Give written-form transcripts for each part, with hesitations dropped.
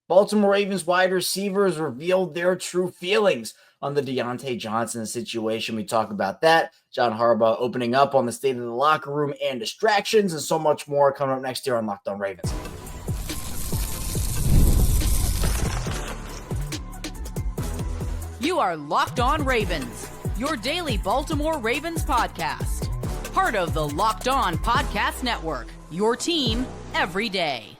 Baltimore Ravens wide receivers revealed their true feelings on the Diontae Johnson situation. We talk about that. John Harbaugh opening up on the state of the locker room and distractions, and so much more coming up next year on Locked On Ravens. You are Locked On Ravens, your daily Baltimore Ravens podcast. Part of the Locked On Podcast Network, your team every day.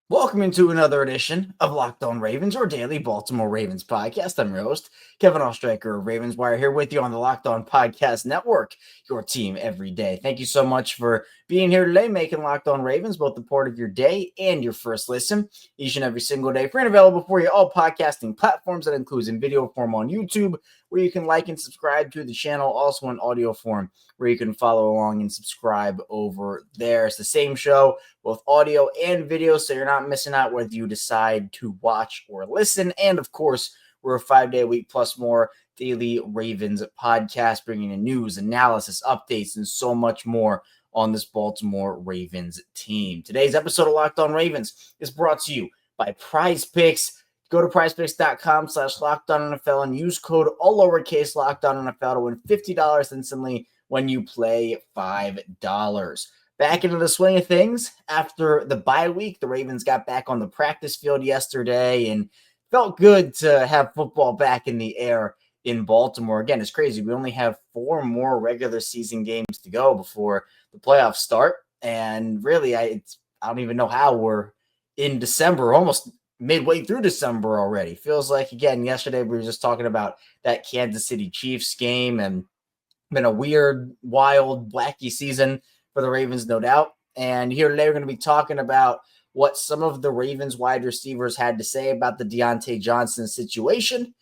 Welcome into another edition of Locked On Ravens, your daily Baltimore Ravens podcast. I'm your host, Kevin IceShaker of Ravens Wire, here with you on the Locked On Podcast Network, your team every day. Thank you so much for being here today, making Locked On Ravens both a part of your day and your first listen each and every single day. Free and available for you all podcasting platforms. That includes in video form on YouTube, where you can like and subscribe to the channel, also in audio form, where you can follow along and subscribe over there. It's the same show, both audio and video, so you're not missing out whether you decide to watch or listen. And of course, we're a 5-day-a-week plus more daily Ravens podcast, bringing in news, analysis, updates, and so much more on this Baltimore Ravens team. Today's episode of Locked On Ravens is brought to you by Prize Picks. Go to prizepicks.com/LockedOnNFL and use code all lowercase LockedOnNFL to win $50 instantly when you play $5. Back into the swing of things after the bye week. The Ravens got back on the practice field yesterday and felt good to have football back in the air in Baltimore. Again, it's crazy. We only have 4 more regular season games to go before the playoffs start. And really, I don't even know how we're in December, almost midway through December already. Feels like, again, yesterday we were just talking about that Kansas City Chiefs game, and been a weird, wild, wacky season for the Ravens, no doubt. And here today, we're going to be talking about what some of the Ravens wide receivers had to say about the Diontae Johnson situation.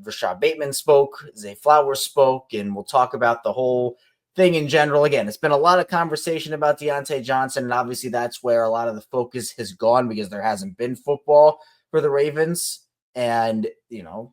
Rashad Bateman spoke, Zay Flowers spoke, and we'll talk about the whole thing in general. Again, it's been a lot of conversation about Diontae Johnson, and obviously that's where a lot of the focus has gone because there hasn't been football for the Ravens, and,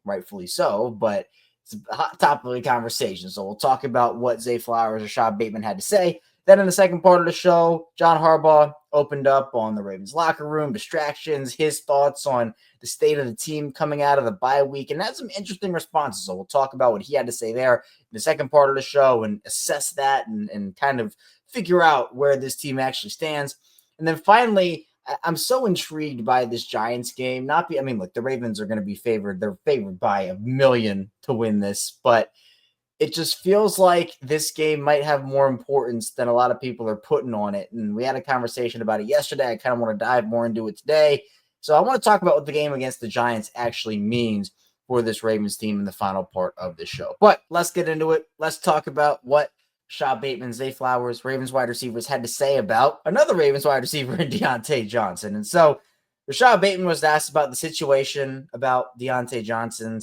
rightfully so, but it's a hot topic of the conversation. So we'll talk about what Zay Flowers, Rashad Bateman had to say. Then in the second part of the show, John Harbaugh opened up on the Ravens locker room, distractions, his thoughts on the state of the team coming out of the bye week, and had some interesting responses. So we'll talk about what he had to say there in the second part of the show and assess that and kind of figure out where this team actually stands. And then finally, I'm so intrigued by this Giants game. Look, the Ravens are going to be favored. They're favored by 1 million to win this, but it just feels like this game might have more importance than a lot of people are putting on it. And we had a conversation about it yesterday. I kind of want to dive more into it today. So I want to talk about what the game against the Giants actually means for this Ravens team in the final part of the show. But let's get into it. Let's talk about what Rashad Bateman, Zay Flowers, Ravens wide receivers had to say about another Ravens wide receiver in Diontae Johnson. And so Rashad Bateman was asked about the situation about Diontae Johnson.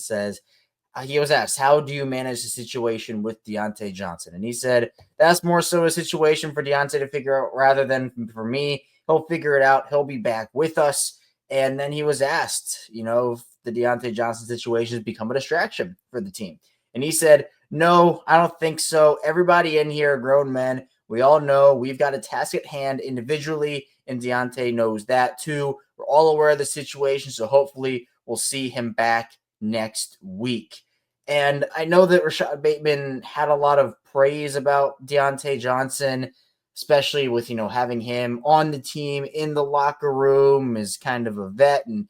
He was asked, how do you manage the situation with Diontae Johnson? And he said, that's more so a situation for Diontae to figure out rather than for me. He'll figure it out. He'll be back with us. And then he was asked, if the Diontae Johnson situation has become a distraction for the team. And he said, no, I don't think so. Everybody in here are grown men. We all know we've got a task at hand individually, and Diontae knows that too. We're all aware of the situation, so hopefully we'll see him back next week. And I know that Rashad Bateman had a lot of praise about Diontae Johnson, especially with, having him on the team in the locker room as kind of a vet. And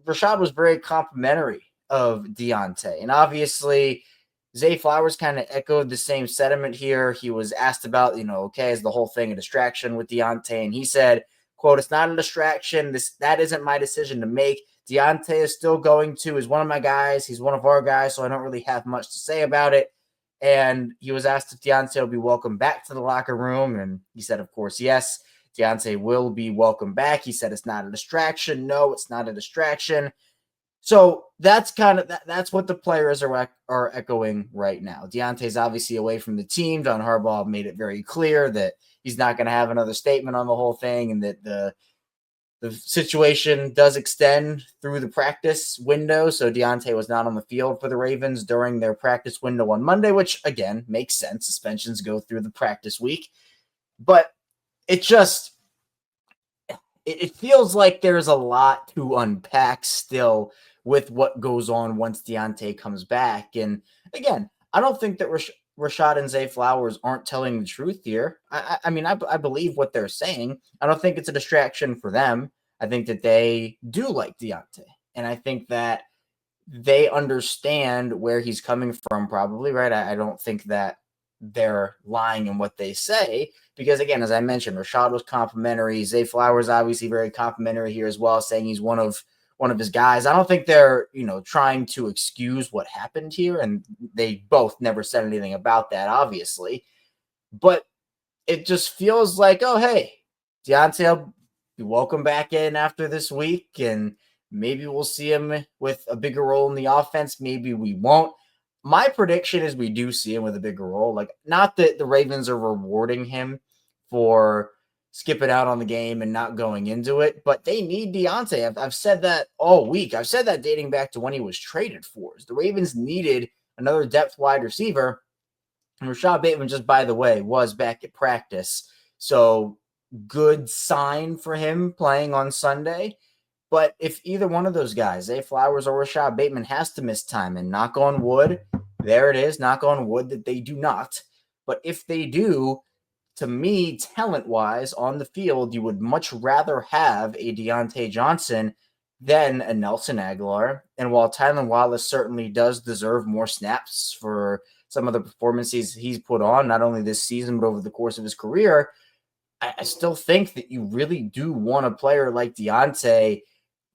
Rashad was very complimentary of Diontae. And obviously, Zay Flowers kind of echoed the same sentiment here. He was asked about, okay, is the whole thing a distraction with Diontae? And he said, quote, it's not a distraction. That isn't my decision to make. Diontae is still he's one of my guys. He's one of our guys, so I don't really have much to say about it. And he was asked if Diontae will be welcome back to the locker room. And he said, of course, yes, Diontae will be welcome back. He said, it's not a distraction. No, it's not a distraction. So that's that's what the players are echoing right now. Diontae's obviously away from the team. John Harbaugh made it very clear that he's not going to have another statement on the whole thing, and that the situation does extend through the practice window. So Diontae was not on the field for the Ravens during their practice window on Monday, which, again, makes sense. Suspensions go through the practice week. But it just it feels like there's a lot to unpack still with what goes on once Diontae comes back. And again, I don't think that Rashad and Zay Flowers aren't telling the truth here. I mean, I believe what they're saying. I don't think it's a distraction for them. I think that they do like Diontae. And I think that they understand where he's coming from, probably, right? I don't think that they're lying in what they say because, again, as I mentioned, Rashad was complimentary. Zay Flowers obviously very complimentary here as well, saying he's one of his guys. I don't think they're, trying to excuse what happened here, and they both never said anything about that, obviously. But it just feels like, oh, hey, Diontae will be welcome back in after this week, and maybe we'll see him with a bigger role in the offense. Maybe we won't. My prediction is we do see him with a bigger role. Like, not that the Ravens are rewarding him for skipping out on the game and not going into it, but they need Diontae. I've said that all week. I've said that dating back to when he was traded for. The Ravens needed another depth wide receiver. And Rashad Bateman, just by the way, was back at practice. So good sign for him playing on Sunday. But if either one of those guys, Zay Flowers or Rashad Bateman, has to miss time, and knock on wood, there it is, knock on wood that they do not. But if they do, to me, talent-wise, on the field, you would much rather have a Diontae Johnson than a Nelson Aguilar. And while Tylan Wallace certainly does deserve more snaps for some of the performances he's put on, not only this season, but over the course of his career, I still think that you really do want a player like Diontae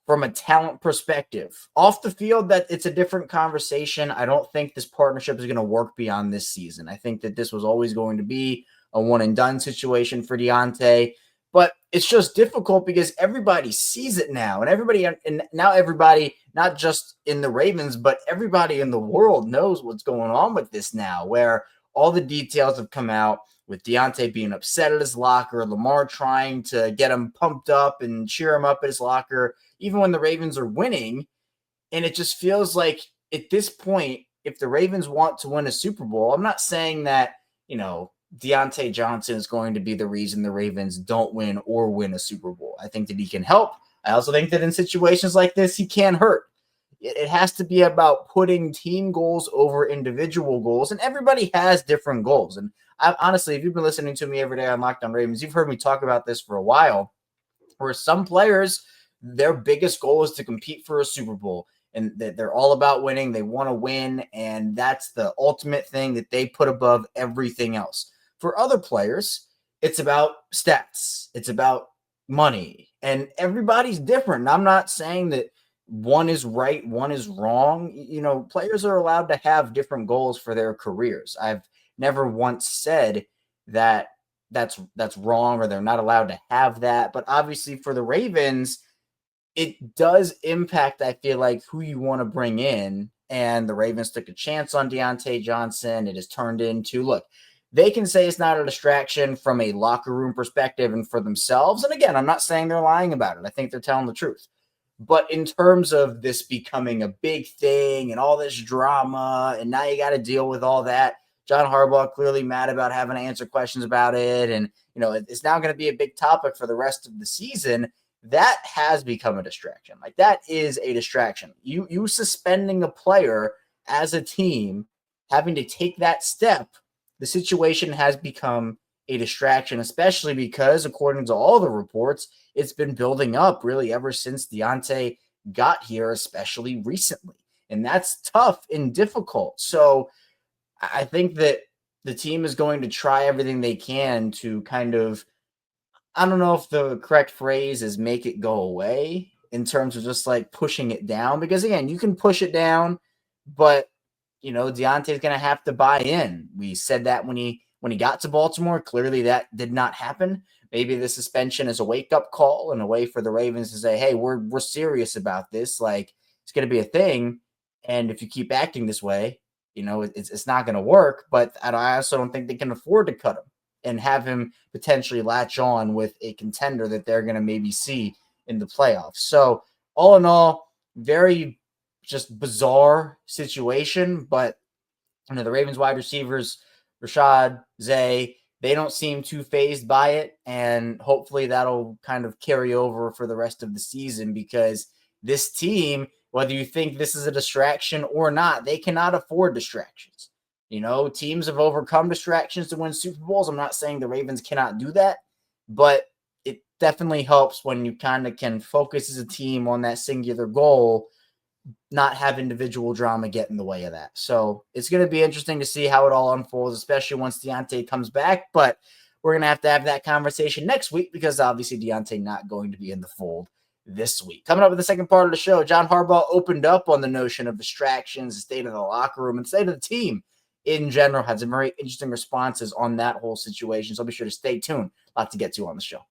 from a talent perspective. Off the field, that it's a different conversation. I don't think this partnership is going to work beyond this season. I think that this was always going to be a one-and-done situation for Diontae. But it's just difficult because everybody sees it now. And now everybody, not just in the Ravens, but everybody in the world knows what's going on with this now, where all the details have come out with Diontae being upset at his locker, Lamar trying to get him pumped up and cheer him up at his locker, even when the Ravens are winning. And it just feels like at this point, if the Ravens want to win a Super Bowl, I'm not saying that, Diontae Johnson is going to be the reason the Ravens don't win or win a Super Bowl. I think that he can help. I also think that in situations like this, he can hurt. It has to be about putting team goals over individual goals, and everybody has different goals. And honestly, if you've been listening to me every day on Locked On Ravens, you've heard me talk about this for a while, where some players, their biggest goal is to compete for a Super Bowl, and they're all about winning. They want to win, and that's the ultimate thing that they put above everything else. For other players, it's about stats. It's about money, and everybody's different. And I'm not saying that one is right, one is wrong. Players are allowed to have different goals for their careers. I've never once said that that's wrong or they're not allowed to have that. But obviously for the Ravens, it does impact, I feel like, who you want to bring in. And the Ravens took a chance on Diontae Johnson. It has turned into, look, they can say it's not a distraction from a locker room perspective and for themselves. And again, I'm not saying they're lying about it. I think they're telling the truth. But in terms of this becoming a big thing and all this drama, and now you got to deal with all that, John Harbaugh clearly mad about having to answer questions about it. And, it's now going to be a big topic for the rest of the season. That has become a distraction. Like, that is a distraction. You suspending a player as a team, having to take that step, the situation has become a distraction, especially because, according to all the reports, it's been building up really ever since Diontae got here, especially recently. And that's tough and difficult. So I think that the team is going to try everything they can to kind of, I don't know if the correct phrase is make it go away in terms of just like pushing it down. Because again, you can push it down, but Diontae's going to have to buy in. We said that when he got to Baltimore. Clearly that did not happen. Maybe the suspension is a wake-up call and a way for the Ravens to say, hey, we're serious about this. Like, it's going to be a thing. And if you keep acting this way, it's not going to work. But I also don't think they can afford to cut him and have him potentially latch on with a contender that they're going to maybe see in the playoffs. So all in all, very just bizarre situation. But the Ravens wide receivers, Rashad, Zay, they don't seem too fazed by it. And hopefully that'll kind of carry over for the rest of the season, because this team, whether you think this is a distraction or not, they cannot afford distractions. Teams have overcome distractions to win Super Bowls. I'm not saying the Ravens cannot do that, but it definitely helps when you kind of can focus as a team on that singular goal, not have individual drama get in the way of that. So it's going to be interesting to see how it all unfolds, especially once Diontae comes back. But we're going to have that conversation next week, because obviously Diontae not going to be in the fold this week. Coming up with the second part of the show, John Harbaugh opened up on the notion of distractions, the state of the locker room, and state of the team in general. Had some very interesting responses on that whole situation. So be sure to stay tuned. A lot to get to on the show.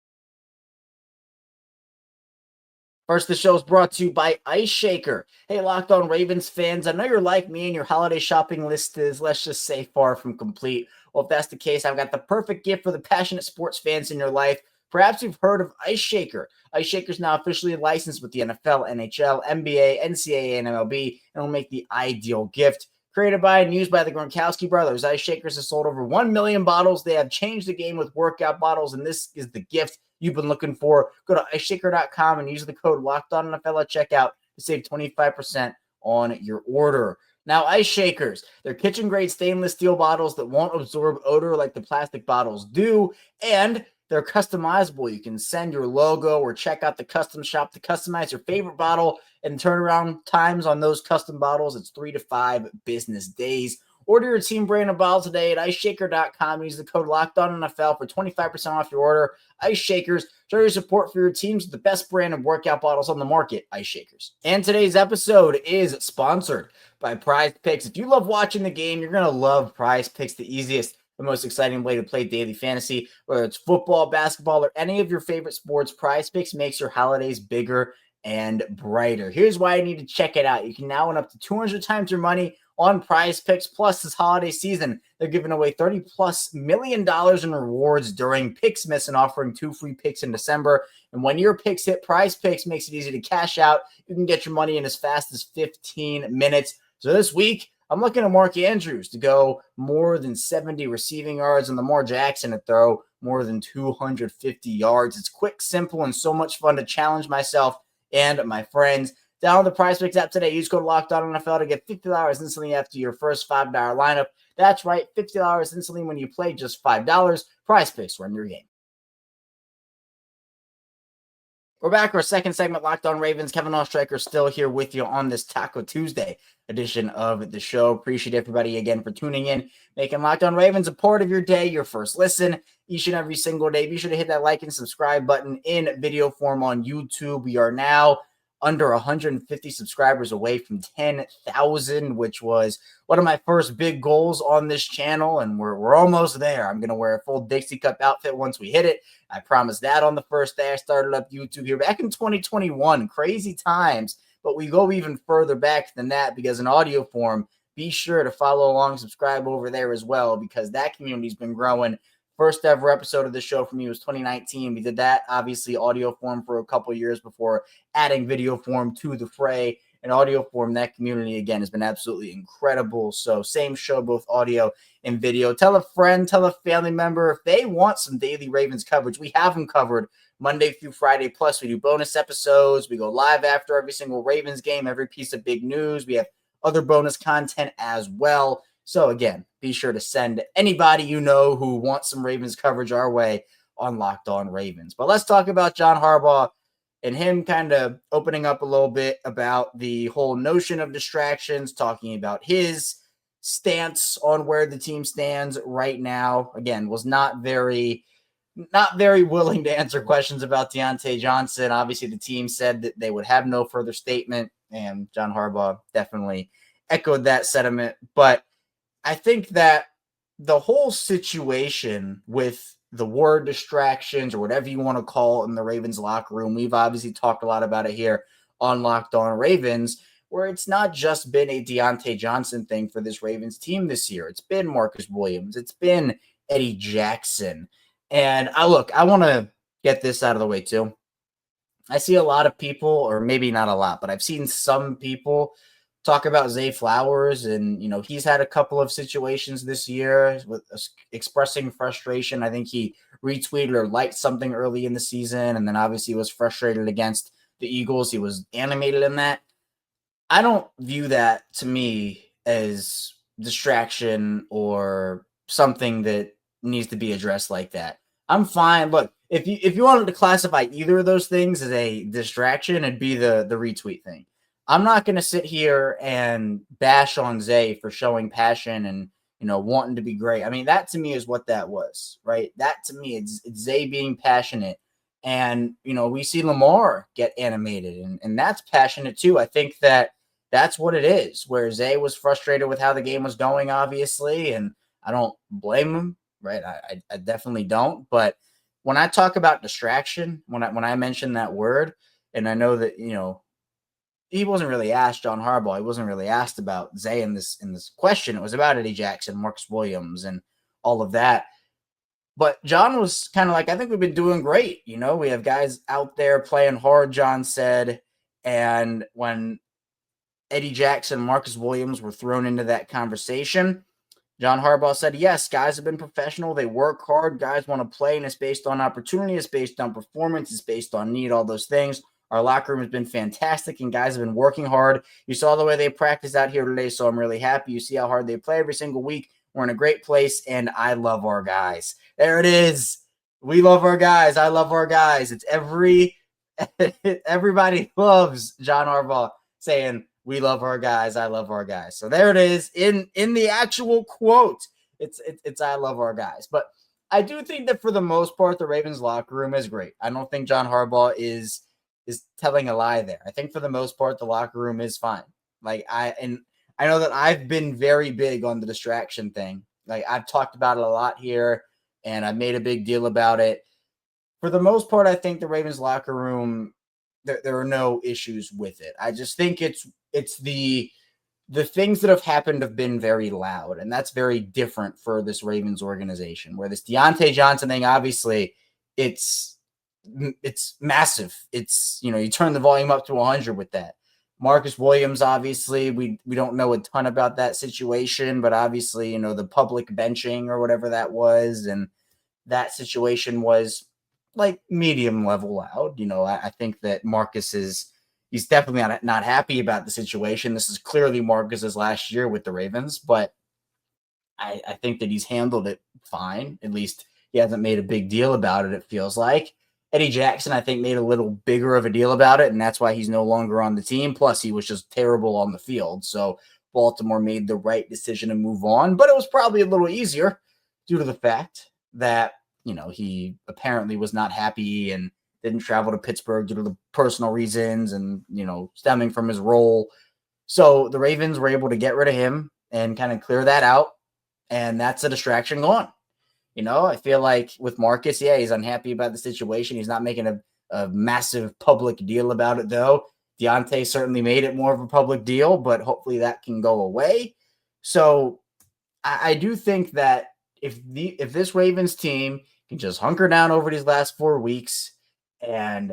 First, the show is brought to you by IceShaker. Hey, Locked On Ravens fans, I know you're like me and your holiday shopping list is, let's just say, far from complete. Well, if that's the case, I've got the perfect gift for the passionate sports fans in your life. Perhaps you've heard of IceShaker. IceShaker is now officially licensed with the NFL, NHL, NBA, NCAA, and MLB, and will make the ideal gift. Created by and used by the Gronkowski brothers, IceShakers has sold over 1 million bottles. They have changed the game with workout bottles, and this is the gift you've been looking for. Go to IceShaker.com and use the code LOCKEDONNFL at checkout to save 25% on your order. Now, IceShakers, they're kitchen-grade stainless steel bottles that won't absorb odor like the plastic bottles do, and they're customizable. You can send your logo or check out the custom shop to customize your favorite bottle, and turnaround times on those custom bottles, it's 3 to 5 business days. Order your team brand of bottle today at IceShaker.com. Use the code LOCKEDONNFL for 25% off your order. IceShakers, show your support for your teams with the best brand of workout bottles on the market, IceShakers. And today's episode is sponsored by Prize Picks. If you love watching the game, you're going to love Prize Picks, the easiest, the most exciting way to play daily fantasy. Whether it's football, basketball, or any of your favorite sports, Prize Picks makes your holidays bigger and brighter. Here's why you need to check it out. You can now win up to 200 times your money on Prize Picks. Plus, this holiday season, they're giving away $30+ million in rewards during Picksmas and offering 2 free picks in December. And when your picks hit, Prize Picks makes it easy to cash out. You can get your money in as fast as 15 minutes. So this week, I'm looking at Mark Andrews to go more than 70 receiving yards and Lamar Jackson to throw more than 250 yards. It's quick, simple, and so much fun to challenge myself and my friends. Download the Prize Picks app today. Use code LOCKEDONNFL to get $50 instantly after your first $5 lineup. That's right, $50 instantly when you play just $5. Prize Picks, run your game. We're back for our second segment, Locked On Ravens. Kevin Oestreicher still here with you on this Taco Tuesday edition of the show. Appreciate everybody again for tuning in, making Locked On Ravens a part of your day, your first listen each and every single day. Be sure to hit that like and subscribe button in video form on YouTube. We are now under 150 subscribers away from 10,000, which was one of my first big goals on this channel, and we're almost there. I'm going to wear a full Dixie Cup outfit once we hit it. I promised that on the first day I started up YouTube here back in 2021. Crazy times, but we go even further back than that, because in audio form, be sure to follow along, subscribe over there as well, because that community's been growing. First ever episode of the show for me was 2019. We did that, obviously, audio form for a couple years before adding video form to the fray. And audio form, that community, again, has been absolutely incredible. So same show, both audio and video. Tell a friend, tell a family member if they want some daily Ravens coverage. We have them covered Monday through Friday. Plus, we do bonus episodes. We go live after every single Ravens game, every piece of big news. We have other bonus content as well. So again, be sure to send anybody you know who wants some Ravens coverage our way on Locked On Ravens. But let's talk about John Harbaugh and him kind of opening up a little bit about the whole notion of distractions, talking about his stance on where the team stands right now. Again, was not very willing to answer questions about Diontae Johnson. Obviously, the team said that they would have no further statement, and John Harbaugh definitely echoed that sentiment. But I think that the whole situation with the word distractions, or whatever you want to call it, in the Ravens locker room, we've obviously talked a lot about it here on Locked On Ravens, where it's not just been a Diontae Johnson thing for this Ravens team this year. It's been Marcus Williams. It's been Eddie Jackson. And I want to get this out of the way too. I see a lot of people, or maybe not a lot, but I've seen some people talk about Zay Flowers, and he's had a couple of situations this year with expressing frustration. I think he retweeted or liked something early in the season, and then obviously was frustrated against the Eagles. He was animated in that. I don't view that, to me, as distraction or something that needs to be addressed like that. I'm fine. Look, if you wanted to classify either of those things as a distraction, it'd be the retweet thing. I'm not going to sit here and bash on Zay for showing passion and wanting to be great. I mean, that to me is what that was, right? That to me, it's Zay being passionate. And we see Lamar get animated, and that's passionate too. I think that's what it is, where Zay was frustrated with how the game was going, obviously, and I don't blame him, right? I definitely don't. But when I talk about distraction, when I mention that word, and I know that he wasn't really asked, John Harbaugh, he wasn't really asked about Zay in this question. It was about Eddie Jackson, Marcus Williams, and all of that. But John was kind of like, I think we've been doing great. We have guys out there playing hard, John said. And when Eddie Jackson, Marcus Williams were thrown into that conversation, John Harbaugh said, yes, guys have been professional. They work hard. Guys want to play, and it's based on opportunity. It's based on performance. It's based on need, all those things. Our locker room has been fantastic, and guys have been working hard. You saw the way they practiced out here today, so I'm really happy. You see how hard they play every single week. We're in a great place, and I love our guys. There it is. We love our guys. I love our guys. It's everybody loves John Harbaugh saying, we love our guys. I love our guys. So there it is in the actual quote. It's I love our guys. But I do think that for the most part, the Ravens locker room is great. I don't think John Harbaugh is telling a lie there. I think for the most part, the locker room is fine. I know that I've been very big on the distraction thing. Like, I've talked about it a lot here, and I've made a big deal about it. For the most part, I think the Ravens locker room, there are no issues with it. I just think it's the things that have happened have been very loud, and that's very different for this Ravens organization. Where this Diontae Johnson thing, obviously, it's massive. It's, you turn the volume up to 100 with that. Marcus Williams, obviously, we don't know a ton about that situation, but obviously, the public benching or whatever that was, and that situation was like medium level loud. I think that Marcus he's definitely not happy about the situation. This is clearly Marcus's last year with the Ravens, but I think that he's handled it fine. At least he hasn't made a big deal about it, it feels like. Eddie Jackson, I think, made a little bigger of a deal about it, and that's why he's no longer on the team. Plus, he was just terrible on the field. So Baltimore made the right decision to move on, but it was probably a little easier due to the fact that, he apparently was not happy and didn't travel to Pittsburgh due to the personal reasons and, stemming from his role. So the Ravens were able to get rid of him and kind of clear that out, and that's a distraction gone. I feel like with Marcus, yeah, he's unhappy about the situation. He's not making a massive public deal about it, though. Diontae certainly made it more of a public deal, but hopefully that can go away. So I do think that if this Ravens team can just hunker down over these last 4 weeks and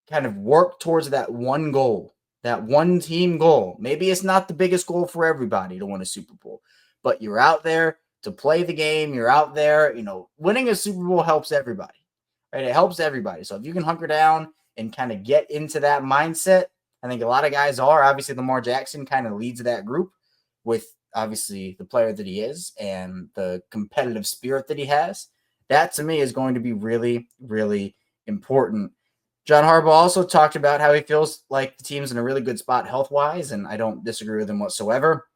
kind of work towards that one goal, that one team goal, maybe it's not the biggest goal for everybody to win a Super Bowl, but you're out there to play the game. You're out there, winning a Super Bowl helps everybody, right? It helps everybody. So if you can hunker down and kind of get into that mindset, I think a lot of guys are. Obviously, Lamar Jackson kind of leads that group with obviously the player that he is and the competitive spirit that he has. That to me is going to be really, really important. John Harbaugh also talked about how he feels like the team's in a really good spot health-wise, and I don't disagree with him whatsoever.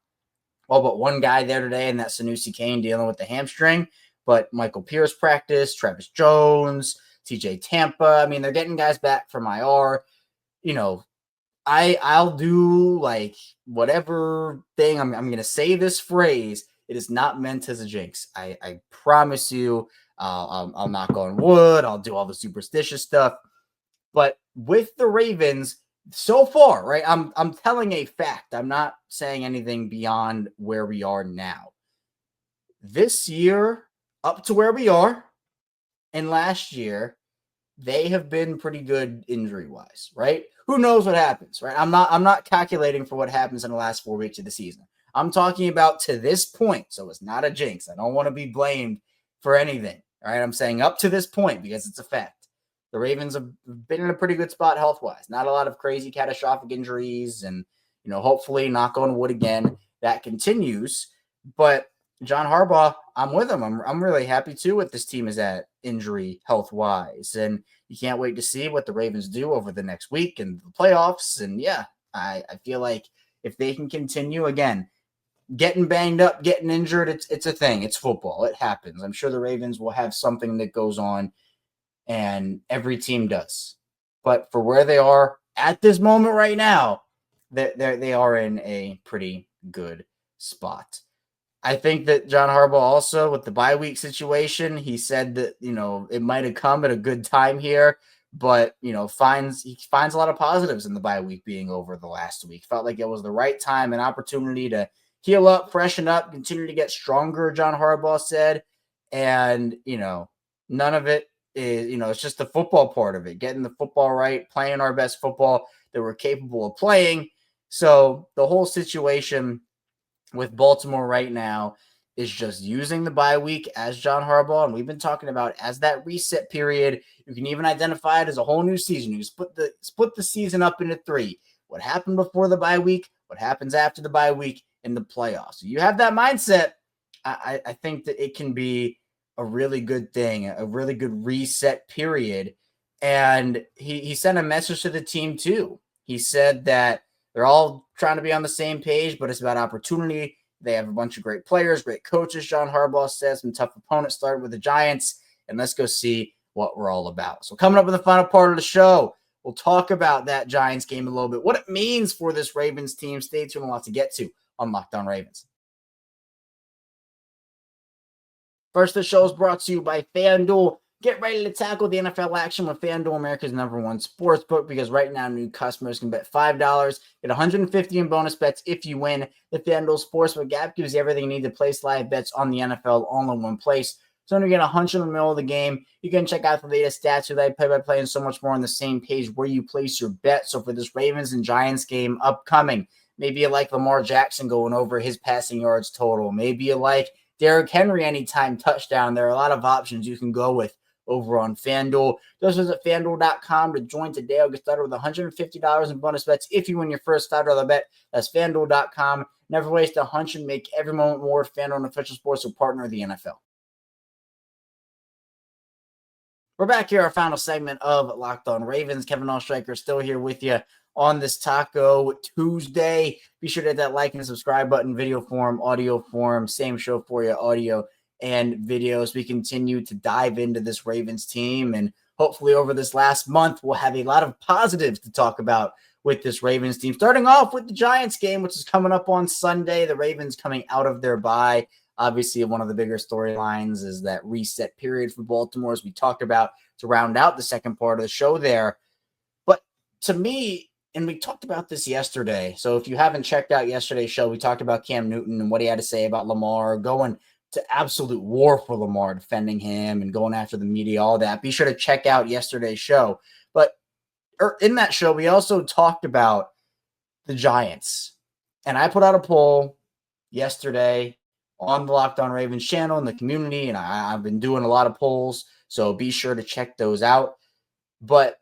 All but one guy there today, and that's Sanusi Kane dealing with the hamstring. But Michael Pierce practiced, Travis Jones, TJ Tampa. I mean, they're getting guys back from IR. I'll do like whatever thing. I'm going to say this phrase. It is not meant as a jinx. I promise you. I'll knock on wood. I'll do all the superstitious stuff. But with the Ravens, so far, right? I'm telling a fact. I'm not saying anything beyond where we are now. This year, up to where we are, and last year, they have been pretty good injury-wise, right? who knows what happens, right? I'm not calculating for what happens in the last 4 weeks of the season. I'm talking about to this point, so it's not a jinx. I don't want to be blamed for anything, all right? I'm saying up to this point because it's a fact. The Ravens have been in a pretty good spot health-wise. Not a lot of crazy catastrophic injuries, and hopefully, knock on wood again, that continues. But John Harbaugh, I'm with him. I'm really happy too what this team is at injury health-wise, and you can't wait to see what the Ravens do over the next week and the playoffs. And yeah, I feel like if they can continue again, getting banged up, getting injured, it's a thing. It's football. It happens. I'm sure the Ravens will have something that goes on, and every team does. But for where they are at this moment right now, they are in a pretty good spot. I think that John Harbaugh also, with the bye week situation, he said that, it might have come at a good time here, but, he finds a lot of positives in the bye week being over the last week. Felt like it was the right time and opportunity to heal up, freshen up, continue to get stronger, John Harbaugh said. And, none of it is, it's just the football part of it, getting the football right, playing our best football that we're capable of playing. So the whole situation with Baltimore right now is just using the bye week as John Harbaugh, and we've been talking about as that reset period. You can even identify it as a whole new season. You split the season up into 3. What happened before the bye week, what happens after the bye week, in the playoffs. So you have that mindset. I think that it can be a really good thing, a really good reset period. And he sent a message to the team too. He said that they're all trying to be on the same page, but it's about opportunity. They have a bunch of great players, great coaches, John Harbaugh says. Some tough opponents started with the Giants, and let's go see what we're all about. So coming up in the final part of the show, we'll talk about that Giants game a little bit, what it means for this Ravens team. Stay tuned, a lot to get to on Locked On Ravens. First, the show is brought to you by FanDuel. Get ready to tackle the NFL action with FanDuel, America's #1 sportsbook, because right now new customers can bet $5, get $150 in bonus bets if you win. The FanDuel Sportsbook app gives you everything you need to place live bets on the NFL all in one place. So when you get a hunch in the middle of the game, you can check out the latest stats, related play-by-play, and so much more on the same page where you place your bet. So for this Ravens and Giants game upcoming, maybe you like Lamar Jackson going over his passing yards total. Maybe you like Derrick Henry anytime touchdown. There are a lot of options you can go with over on FanDuel. Just visit FanDuel.com to join today. I'll get started with $150 in bonus bets if you win your first $5 bet. That's FanDuel.com. Never waste a hunch and make every moment more. FanDuel, an official sportsbook partner of the NFL. We're back here, our final segment of Locked On Ravens. Kevin IceShaker still here with you on this Taco Tuesday. Be sure to hit that like and subscribe button, video form, audio form, same show for you, audio and videos. We continue to dive into this Ravens team, and hopefully over this last month, we'll have a lot of positives to talk about with this Ravens team. Starting off with the Giants game, which is coming up on Sunday. The Ravens coming out of their bye. Obviously, one of the bigger storylines is that reset period for Baltimore, as we talked about, to round out the second part of the show there. But to me, and we talked about this yesterday, so if you haven't checked out yesterday's show, we talked about Cam Newton and what he had to say about Lamar, going to absolute war for Lamar, defending him and going after the media, all that. Be sure to check out yesterday's show. But in that show, we also talked about the Giants. And I put out a poll yesterday on the Locked On Ravens channel in the community, and I've been doing a lot of polls, so be sure to check those out. But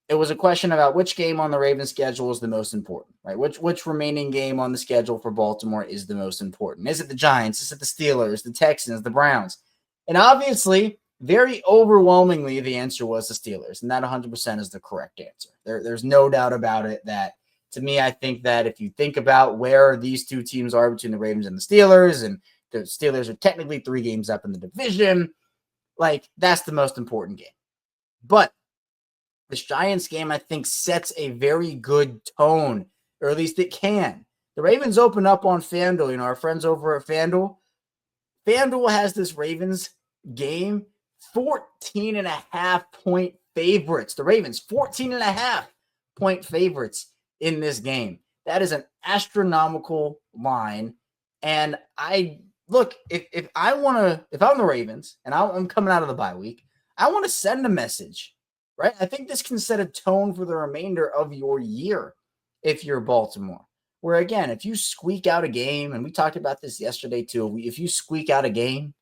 it was a question about which game on the Ravens schedule is the most important, right? Which remaining game on the schedule for Baltimore is the most important? Is it the Giants? Is it the Steelers, the Texans, the Browns? And obviously, very overwhelmingly, the answer was the Steelers, and that 100% is the correct answer. There's no doubt about it. That, to me, I think that if you think about where these two teams are between the Ravens and the Steelers, and the Steelers are technically 3 games up in the division, like, that's the most important game. But this Giants game, I think, sets a very good tone, or at least it can. The Ravens open up on FanDuel. Our friends over at FanDuel. FanDuel has this Ravens game 14.5-point favorites. The Ravens, 14.5-point favorites in this game. That is an astronomical line. And look, if I'm the Ravens and I'm coming out of the bye week, I want to send a message right? I think this can set a tone for the remainder of your year if you're Baltimore. Where again, if you squeak out a game, and we talked about this yesterday too, if you squeak out a game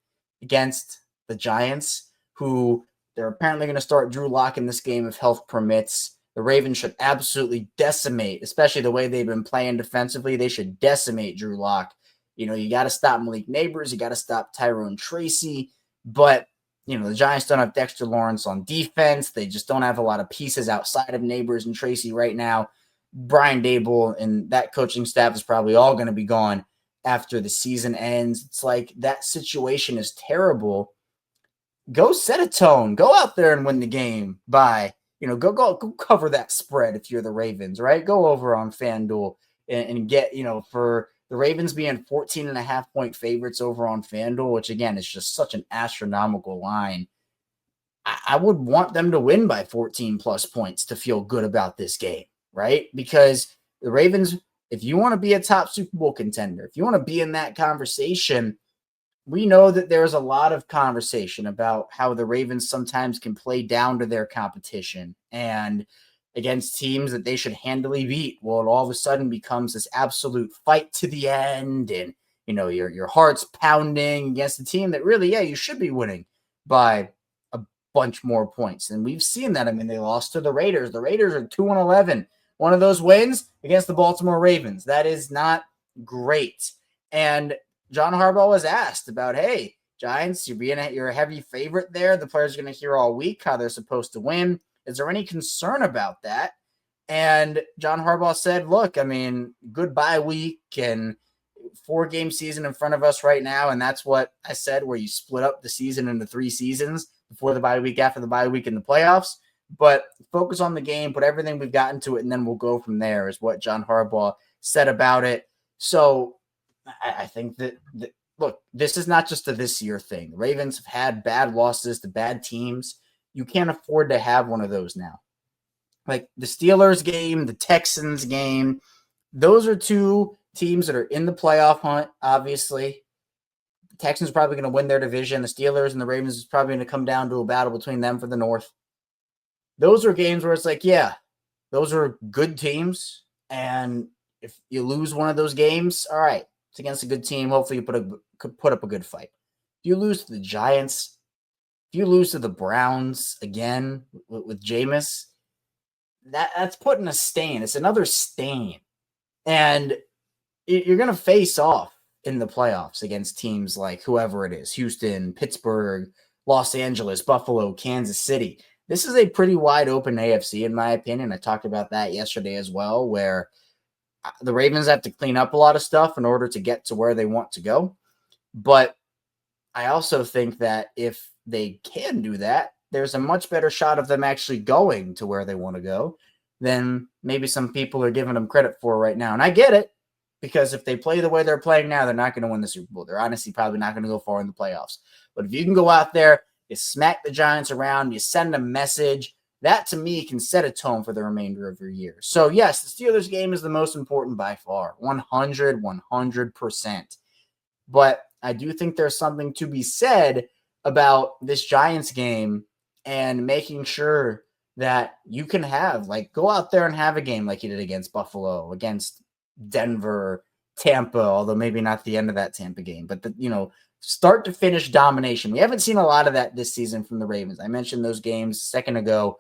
against the Giants, who they're apparently going to start Drew Lock in this game if health permits, the Ravens should absolutely decimate, especially the way they've been playing defensively. They should decimate Drew Lock. You got to stop Malik Neighbors. You got to stop Tyrone Tracy. But, the Giants don't have Dexter Lawrence on defense. They just don't have a lot of pieces outside of Neighbors and Tracy right now. Brian Dable and that coaching staff is probably all going to be gone after the season ends. It's like that situation is terrible. Go set a tone. Go out there and win the game by, go cover that spread if you're the Ravens, right? Go over on FanDuel and get, for the Ravens being 14.5-point favorites over on FanDuel, which again is just such an astronomical line. I would want them to win by 14 plus points to feel good about this game, right? Because the Ravens, if you want to be a top Super Bowl contender, if you want to be in that conversation, we know that there's a lot of conversation about how the Ravens sometimes can play down to their competition and against teams that they should handily beat. Well, it all of a sudden becomes this absolute fight to the end, and your heart's pounding against a team that really, you should be winning by a bunch more points. And we've seen that. I mean, they lost to the Raiders. The Raiders are 2-11. One of those wins against the Baltimore Ravens. That is not great. And John Harbaugh was asked about, hey, Giants, you're a heavy favorite there. The players are going to hear all week how they're supposed to win. Is there any concern about that? And John Harbaugh said, look, I mean, good bye week and 4-game season in front of us right now. And that's what I said, where you split up the season into 3 seasons before the bye week, after the bye week, in the playoffs. But focus on the game, put everything we've got into it, and then we'll go from there, is what John Harbaugh said about it. So I think that look, this is not just a this year thing. The Ravens have had bad losses to bad teams. You can't afford to have one of those now. Like the Steelers game, the Texans game, those are 2 teams that are in the playoff hunt, obviously. The Texans are probably going to win their division. The Steelers and the Ravens is probably going to come down to a battle between them for the North. Those are games where it's like, those are good teams. And if you lose one of those games, all right, it's against a good team. Hopefully you put up a good fight. If you lose to the Giants, if you lose to the Browns again with Jameis, that's putting a stain. It's another stain. And you're going to face off in the playoffs against teams like whoever it is, Houston, Pittsburgh, Los Angeles, Buffalo, Kansas City. This is a pretty wide open AFC, in my opinion. I talked about that yesterday as well, where the Ravens have to clean up a lot of stuff in order to get to where they want to go. But I also think that if they can do that, there's a much better shot of them actually going to where they want to go than maybe some people are giving them credit for right now. And I get it, because if they play the way they're playing now, they're not going to win the Super Bowl. They're honestly probably not going to go far in the playoffs. But if you can go out there, you smack the Giants around, you send a message, that to me can set a tone for the remainder of your year. So yes, the Steelers game is the most important by far, 100%. But I do think there's something to be said about this Giants game and making sure that you can go out there and have a game like you did against Buffalo, against Denver, Tampa, although maybe not the end of that Tampa game, but start to finish domination. We haven't seen a lot of that this season from the Ravens. I mentioned those games a second ago,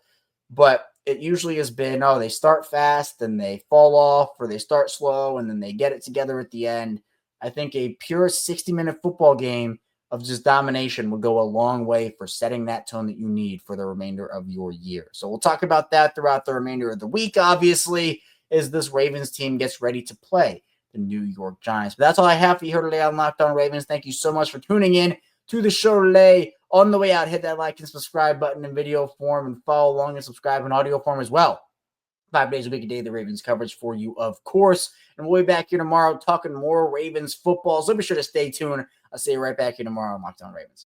but it usually has been, they start fast and they fall off, or they start slow and then they get it together at the end. I think a pure 60-minute football game of just domination would go a long way for setting that tone that you need for the remainder of your year. So we'll talk about that throughout the remainder of the week, obviously, as this Ravens team gets ready to play the New York Giants. But that's all I have for you here today on Locked On Ravens. Thank you so much for tuning in to the show today. On the way out, hit that like and subscribe button in video form, and follow along and subscribe in audio form as well. 5 days a week, a day, the Ravens coverage for you, of course. And we'll be back here tomorrow talking more Ravens football. So be sure to stay tuned. I'll see you right back here tomorrow on Locked On Ravens.